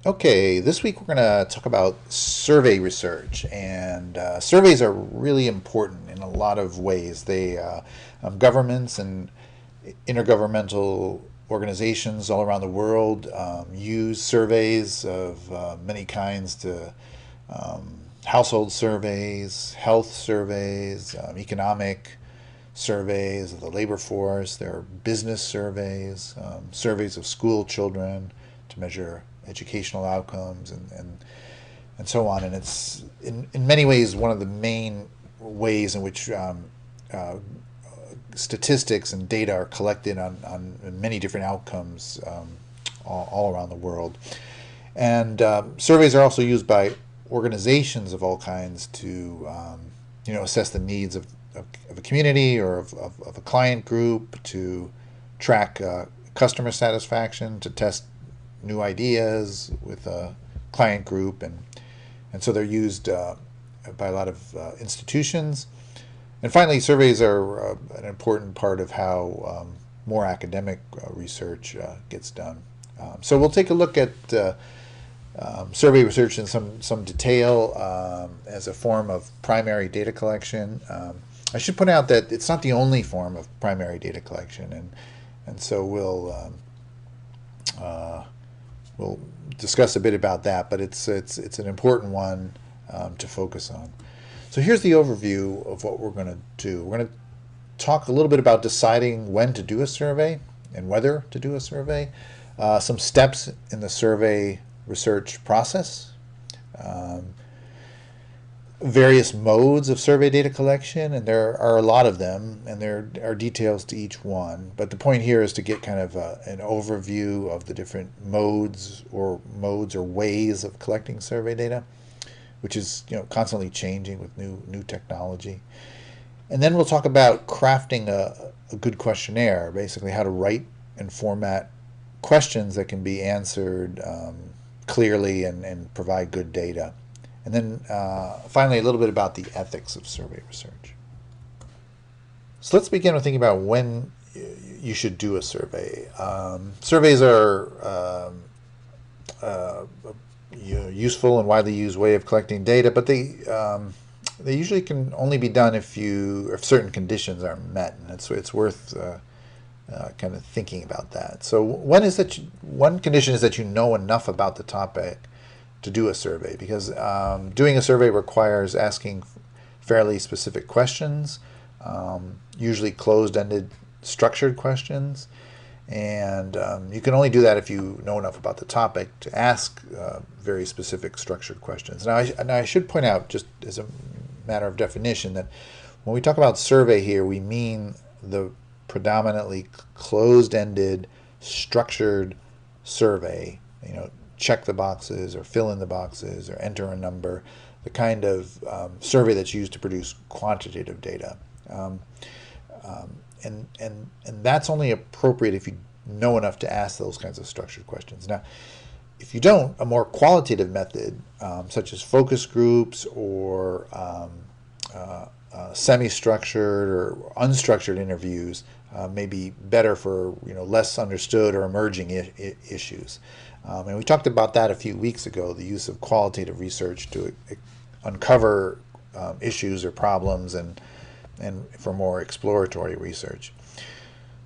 Okay, this week we're going to talk about survey research, and surveys are really important in a lot of ways. Governments and intergovernmental organizations all around the world use surveys of many kinds to household surveys, health surveys, economic surveys of the labor force. There are business surveys, surveys of school children to measure educational outcomes and so on. And it's in many ways one of the main ways in which uh, statistics and data are collected on many different outcomes all around the world. And surveys are also used by organizations of all kinds to assess the needs of a community or of a client group, to track customer satisfaction, to test new ideas with a client group, and so they're used by a lot of institutions. And finally, surveys are an important part of how more academic research gets done. So we'll take a look at survey research in some detail as a form of primary data collection. I should point out that it's not the only form of primary data collection, and so we'll discuss a bit about that. But it's an important one to focus on. So here's the overview of what we're going to do. We're going to talk a little bit about deciding when to do a survey and whether to do a survey, some steps in the survey research process, um, various modes of survey data collection, and there are a lot of them, and there are details to each one. But the point here is to get kind of an overview of the different modes or ways of collecting survey data, which is constantly changing with new technology. And then we'll talk about crafting a good questionnaire, basically how to write and format questions that can be answered clearly and provide good data. And then finally, a little bit about the ethics of survey research. So let's begin with thinking about when you should do a survey. Surveys are useful and widely used way of collecting data, but they usually can only be done if certain conditions are met, and it's worth kind of thinking about that. So one condition is that you know enough about the topic to do a survey, because doing a survey requires asking fairly specific questions, usually closed-ended, structured questions. And you can only do that if you know enough about the topic to ask very specific structured questions. Now I should point out, just as a matter of definition, that when we talk about survey here, we mean the predominantly closed-ended, structured survey. Check the boxes or fill in the boxes or enter a number, the kind of survey that's used to produce quantitative data. And that's only appropriate if you know enough to ask those kinds of structured questions. Now, if you don't, a more qualitative method, such as focus groups or semi-structured or unstructured interviews, may be better for less understood or emerging issues. And we talked about that a few weeks ago, the use of qualitative research to uncover issues or problems and for more exploratory research.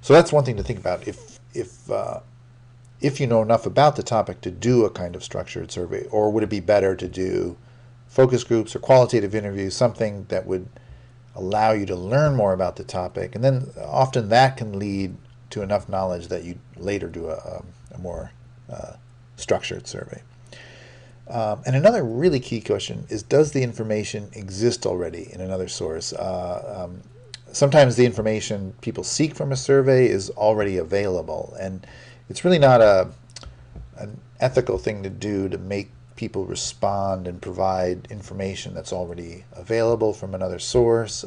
So that's one thing to think about. If you know enough about the topic to do a kind of structured survey, or would it be better to do focus groups or qualitative interviews, something that would allow you to learn more about the topic, and then often that can lead to enough knowledge that you later do a more structured survey. And another really key question is, does the information exist already in another source? Sometimes the information people seek from a survey is already available, and it's really not an ethical thing to do to make people respond and provide information that's already available from another source.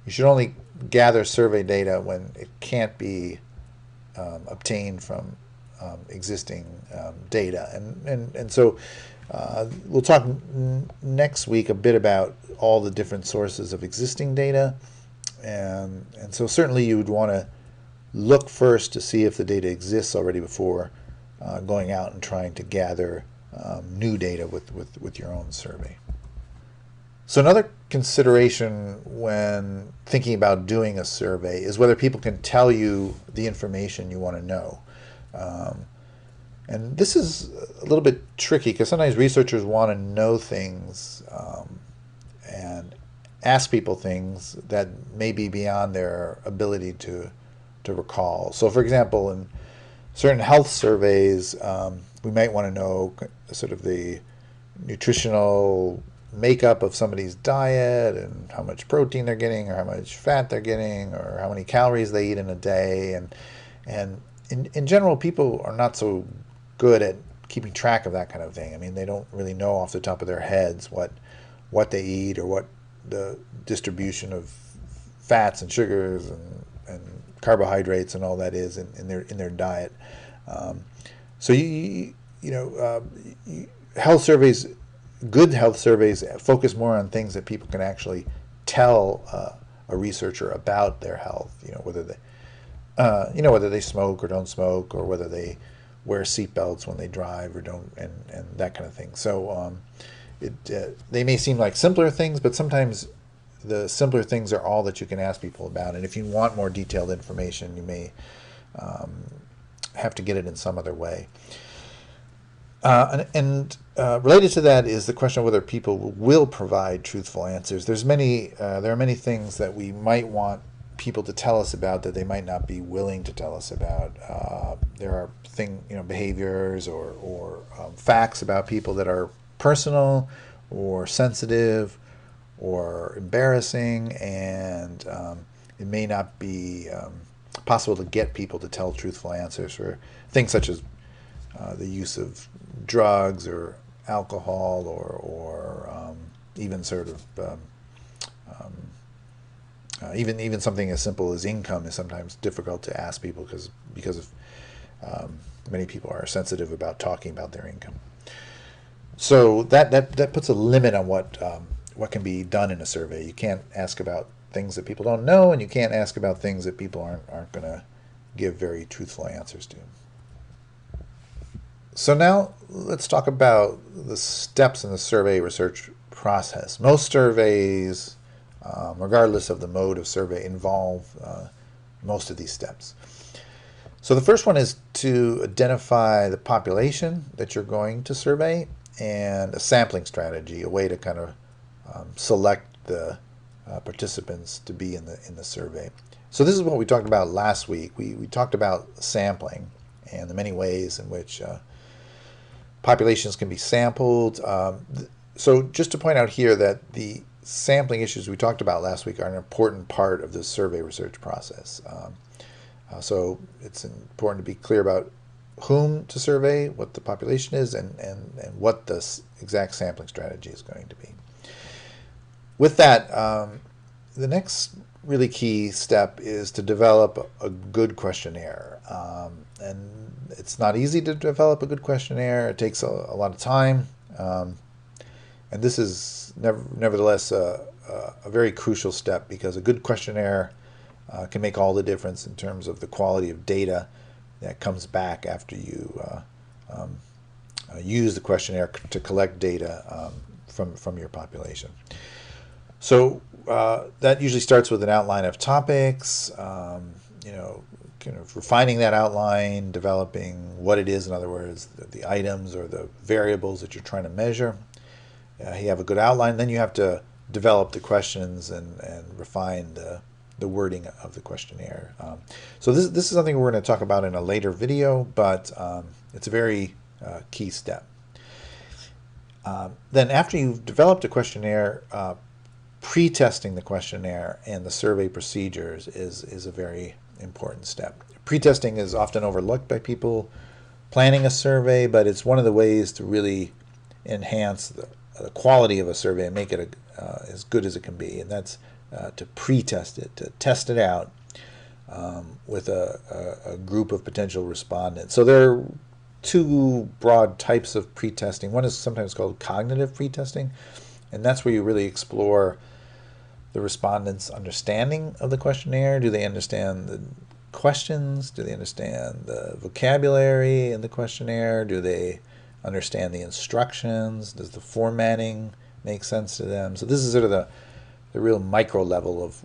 You should only gather survey data when it can't be obtained from existing data. And so we'll talk next week a bit about all the different sources of existing data. And so certainly you would want to look first to see if the data exists already before going out and trying to gather new data with your own survey. So another consideration when thinking about doing a survey is whether people can tell you the information you want to know. And this is a little bit tricky because sometimes researchers want to know things and ask people things that may be beyond their ability to recall. So for example, in certain health surveys, we might want to know sort of the nutritional makeup of somebody's diet and how much protein they're getting or how much fat they're getting or how many calories they eat in a day. And in general, people are not so good at keeping track of that kind of thing. I mean, they don't really know off the top of their heads what they eat or what the distribution of fats and sugars and carbohydrates and all that is in their diet. So health surveys, good health surveys, focus more on things that people can actually tell a researcher about their health. Whether they smoke or don't smoke, or whether they wear seatbelts when they drive or don't, and that kind of thing. So they may seem like simpler things, but sometimes the simpler things are all that you can ask people about. And if you want more detailed information, you may have to get it in some other way. Related to that is the question of whether people will provide truthful answers. There are many things that we might want people to tell us about that they might not be willing to tell us about. There are behaviors or facts about people that are personal or sensitive or embarrassing, and it may not be possible to get people to tell truthful answers for things such as the use of drugs or alcohol or even sort of even something as simple as income is sometimes difficult to ask people because of many people are sensitive about talking about their income. So that puts a limit on what can be done in a survey. You can't ask about things that people don't know, and you can't ask about things that people aren't going to give very truthful answers to. So now let's talk about the steps in the survey research process. Most surveys, regardless of the mode of survey, involve most of these steps. So the first one is to identify the population that you're going to survey and a sampling strategy, a way to kind of select the participants to be in the survey. So this is what we talked about last week. We talked about sampling and the many ways in which populations can be sampled. So just to point out here that the sampling issues we talked about last week are an important part of the survey research process. So it's important to be clear about whom to survey, what the population is, and what the exact sampling strategy is going to be. With that, the next really key step is to develop a good questionnaire. And it's not easy to develop a good questionnaire. It takes a lot of time. And this is nevertheless a very crucial step, because a good questionnaire can make all the difference in terms of the quality of data that comes back after you use the questionnaire to collect data from your population. So that usually starts with an outline of topics, kind of refining that outline, developing what it is, in other words, the items or the variables that you're trying to measure. You have a good outline, then you have to develop the questions and refine the wording of the questionnaire. So this is something we're going to talk about in a later video, but it's a very key step. Then after you've developed a questionnaire, pre-testing the questionnaire and the survey procedures is a very important step. Pre-testing is often overlooked by people planning a survey, but it's one of the ways to really enhance the quality of a survey and make it as good as it can be, and that's to pre-test it, to test it out with a group of potential respondents. So there are two broad types of pre-testing. One is sometimes called cognitive pre-testing, and that's where you really explore the respondents' understanding of the questionnaire. Do they understand questions? Do they understand the vocabulary in the questionnaire? Do they understand the instructions? Does the formatting make sense to them? So this is sort of the real micro level of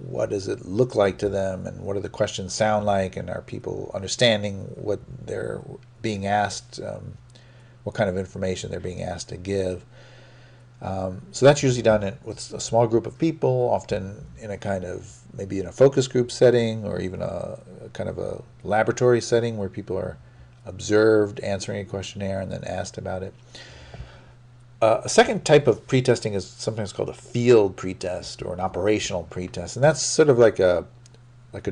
what does it look like to them, and what do the questions sound like, and are people understanding what they're being asked, what kind of information they're being asked to give. So that's usually done with a small group of people, often in a kind of, maybe in a focus group setting, or even a kind of a laboratory setting where people are observed answering a questionnaire and then asked about it. A second type of pretesting is sometimes called a field pretest or an operational pretest, and that's sort of like a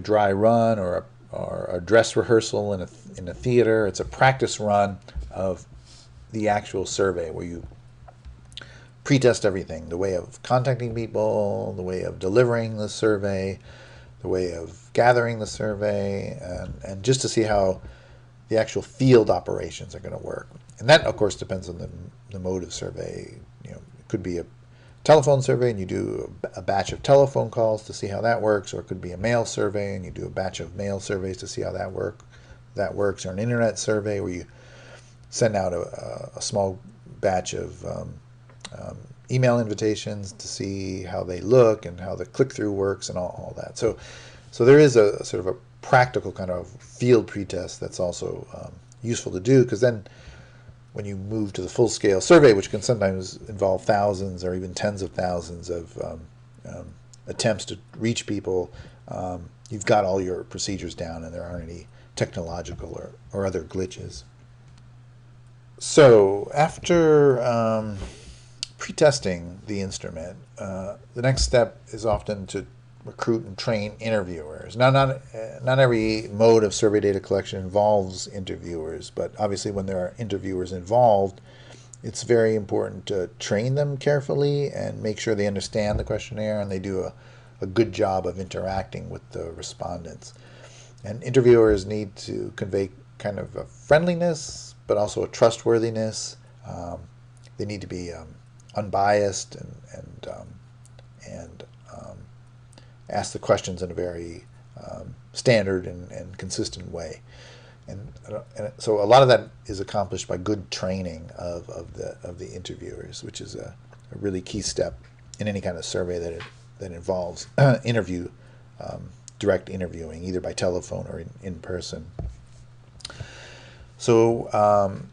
dry run or a dress rehearsal in a theater. It's a practice run of the actual survey where you pretest everything: the way of contacting people, the way of delivering the survey, the way of gathering the survey, and just to see how the actual field operations are going to work. And that, of course, depends on the mode of survey. It could be a telephone survey and you do a batch of telephone calls to see how that works, or it could be a mail survey and you do a batch of mail surveys to see how that works, or an internet survey where you send out a small batch of email invitations to see how they look and how the click-through works and all that. So there is a sort of a practical kind of field pretest that's also useful to do, because then when you move to the full-scale survey, which can sometimes involve thousands or even tens of thousands of attempts to reach people, you've got all your procedures down and there aren't any technological or other glitches. So after pretesting the instrument, the next step is often to recruit and train interviewers. Now, not every mode of survey data collection involves interviewers, but obviously when there are interviewers involved, it's very important to train them carefully and make sure they understand the questionnaire and they do a good job of interacting with the respondents. And interviewers need to convey kind of a friendliness, but also a trustworthiness. They need to be unbiased and ask the questions in a very standard and consistent way. And so a lot of that is accomplished by good training of the interviewers, which is a really key step in any kind of survey that involves direct interviewing, either by telephone or in person. So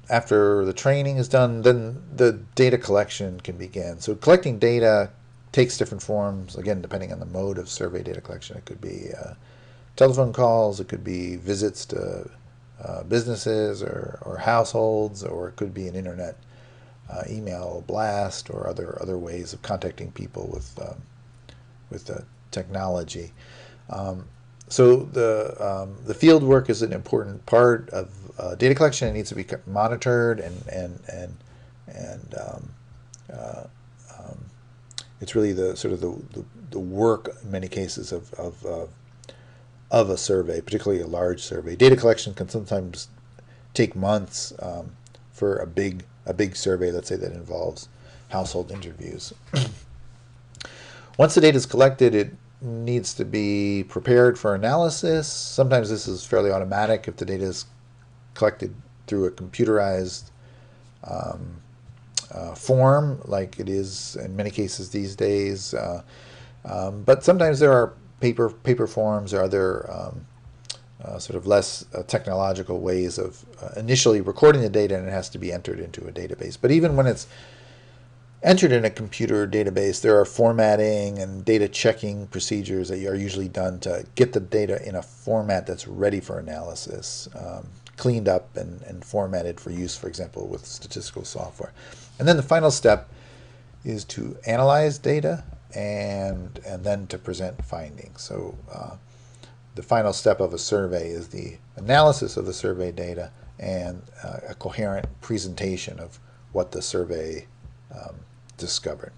after the training is done, then the data collection can begin. So collecting data takes different forms, again, depending on the mode of survey data collection. It could be telephone calls, it could be visits to businesses or households, or it could be an internet email blast or other ways of contacting people with technology. So the field work is an important part of data collection. It needs to be monitored and it's really the sort of the work in many cases of a survey, particularly a large survey. Data collection can sometimes take months for a big survey, let's say, that involves household interviews. Once the data is collected, it needs to be prepared for analysis. Sometimes this is fairly automatic if the data is collected through a computerized form, like it is in many cases these days. But sometimes there are paper forms or other sort of less technological ways of initially recording the data, and it has to be entered into a database. But even when it's entered in a computer database, there are formatting and data checking procedures that are usually done to get the data in a format that's ready for analysis, cleaned up and formatted for use, for example, with statistical software. And then the final step is to analyze data and then to present findings. So the final step of a survey is the analysis of the survey data and a coherent presentation of what the survey discovered.